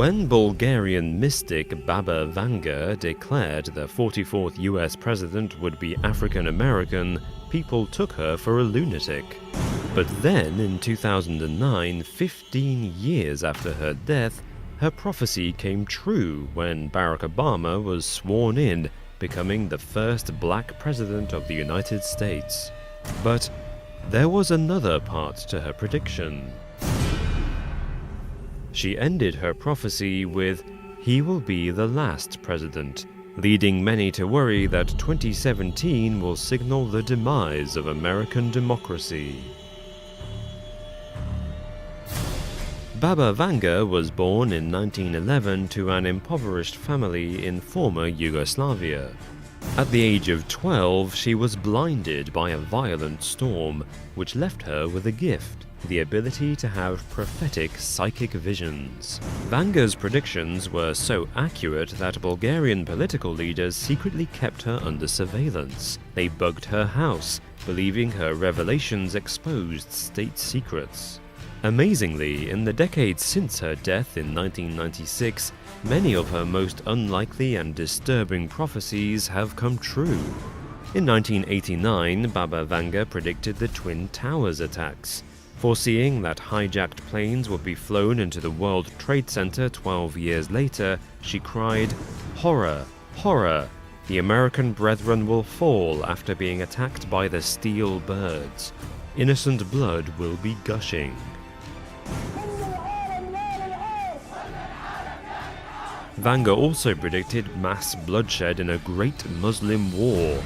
When Bulgarian mystic Baba Vanga declared the 44th US president would be African American, people took her for a lunatic. But then, in 2009, 15 years after her death, her prophecy came true when Barack Obama was sworn in, becoming the first black president of the United States. But there was another part to her prediction. She ended her prophecy with, "He will be the last president," leading many to worry that 2017 will signal the demise of American democracy. Baba Vanga was born in 1911 to an impoverished family in former Yugoslavia. At the age of 12, she was blinded by a violent storm, which left her with a gift: the ability to have prophetic psychic visions. Vanga's predictions were so accurate that Bulgarian political leaders secretly kept her under surveillance. They bugged her house, believing her revelations exposed state secrets. Amazingly, in the decades since her death in 1996, many of her most unlikely and disturbing prophecies have come true. In 1989, Baba Vanga predicted the Twin Towers attacks. Foreseeing that hijacked planes would be flown into the World Trade Center 12 years later, she cried, "Horror! Horror! The American brethren will fall after being attacked by the steel birds. Innocent blood will be gushing." Vanga also predicted mass bloodshed in a great Muslim war.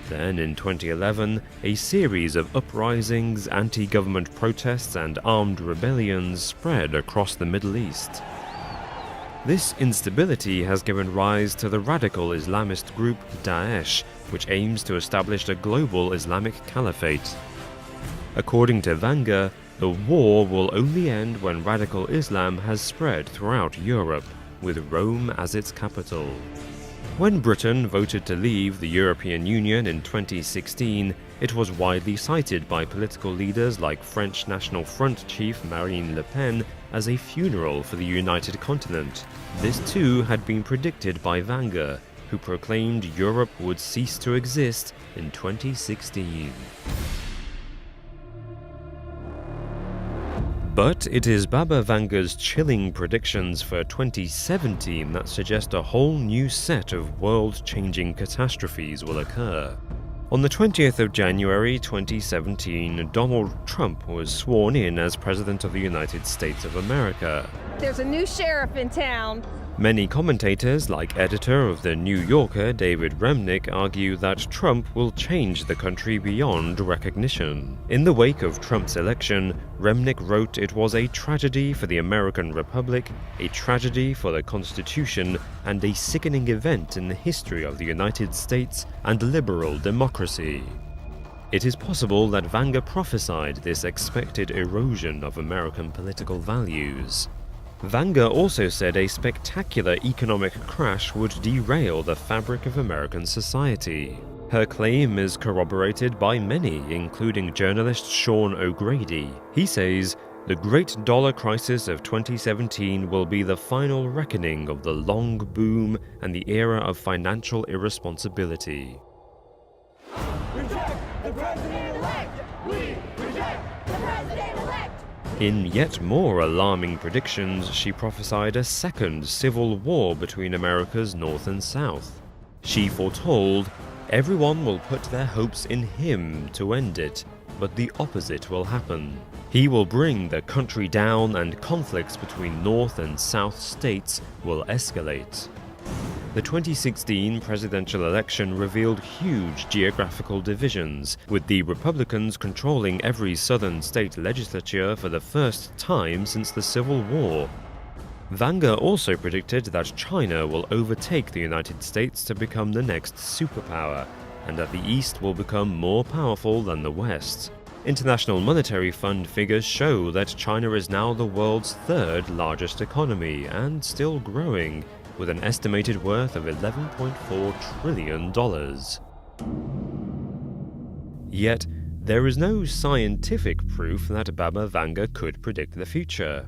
Then, in 2011, a series of uprisings, anti-government protests and armed rebellions spread across the Middle East. This instability has given rise to the radical Islamist group Daesh, which aims to establish a global Islamic caliphate. According to Vanga, the war will only end when radical Islam has spread throughout Europe, with Rome as its capital. When Britain voted to leave the European Union in 2016, it was widely cited by political leaders like French National Front chief Marine Le Pen as a funeral for the united continent. This too had been predicted by Vanga, who proclaimed Europe would cease to exist in 2016. But it is Baba Vanga's chilling predictions for 2017 that suggest a whole new set of world-changing catastrophes will occur. On the 20th of January 2017, Donald Trump was sworn in as President of the United States of America. There's a new sheriff in town. Many commentators, like editor of The New Yorker David Remnick, argue that Trump will change the country beyond recognition. In the wake of Trump's election, Remnick wrote it was a tragedy for the American Republic, a tragedy for the Constitution, and a sickening event in the history of the United States and liberal democracy. It is possible that Vanga prophesied this expected erosion of American political values. Vanga also said a spectacular economic crash would derail the fabric of American society. Her claim is corroborated by many, including journalist Sean O'Grady. He says, "The great dollar crisis of 2017 will be the final reckoning of the long boom and the era of financial irresponsibility." Reject the president-elect! We reject the president-elect! In yet more alarming predictions, she prophesied a second civil war between America's North and South. She foretold, "Everyone will put their hopes in him to end it, but the opposite will happen. He will bring the country down and conflicts between North and South states will escalate." The 2016 presidential election revealed huge geographical divisions, with the Republicans controlling every southern state legislature for the first time since the Civil War. Vanga also predicted that China will overtake the United States to become the next superpower, and that the East will become more powerful than the West. International Monetary Fund figures show that China is now the world's third largest economy and still growing, with an estimated worth of $11.4 trillion. Yet, there is no scientific proof that Baba Vanga could predict the future.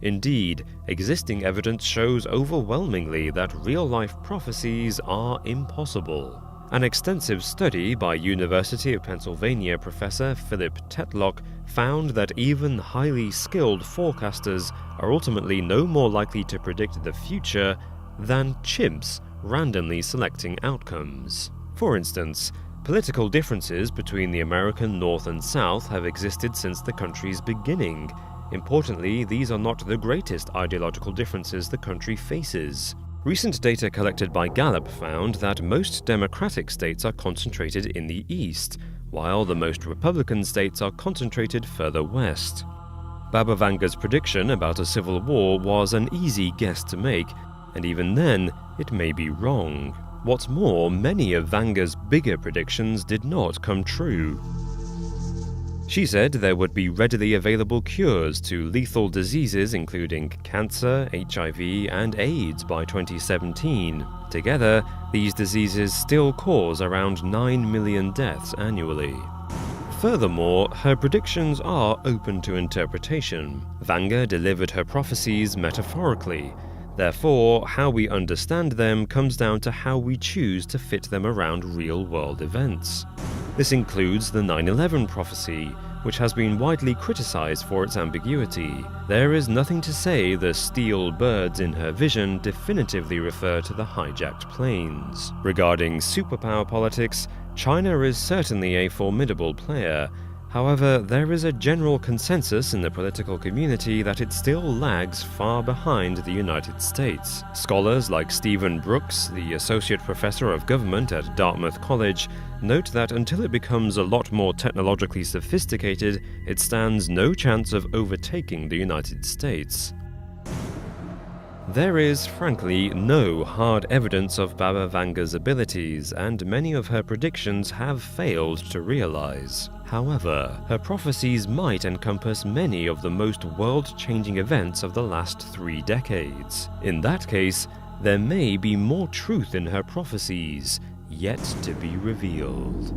Indeed, existing evidence shows overwhelmingly that real-life prophecies are impossible. An extensive study by University of Pennsylvania professor Philip Tetlock found that even highly skilled forecasters are ultimately no more likely to predict the future than chimps randomly selecting outcomes. For instance, political differences between the American North and South have existed since the country's beginning. Importantly, these are not the greatest ideological differences the country faces. Recent data collected by Gallup found that most Democratic states are concentrated in the East, while the most Republican states are concentrated further west. Baba Vanga's prediction about a civil war was an easy guess to make, and even then, it may be wrong. What's more, many of Vanga's bigger predictions did not come true. She said there would be readily available cures to lethal diseases including cancer, HIV, and AIDS by 2017. Together, these diseases still cause around 9 million deaths annually. Furthermore, her predictions are open to interpretation. Vanga delivered her prophecies metaphorically. Therefore, how we understand them comes down to how we choose to fit them around real-world events. This includes the 9/11 prophecy, which has been widely criticized for its ambiguity. There is nothing to say the steel birds in her vision definitively refer to the hijacked planes. Regarding superpower politics, China is certainly a formidable player. However, there is a general consensus in the political community that it still lags far behind the United States. Scholars like Stephen Brooks, the Associate Professor of Government at Dartmouth College, note that until it becomes a lot more technologically sophisticated, it stands no chance of overtaking the United States. There is, frankly, no hard evidence of Baba Vanga's abilities, and many of her predictions have failed to realize. However, her prophecies might encompass many of the most world-changing events of the last 3 decades. In that case, there may be more truth in her prophecies, yet to be revealed.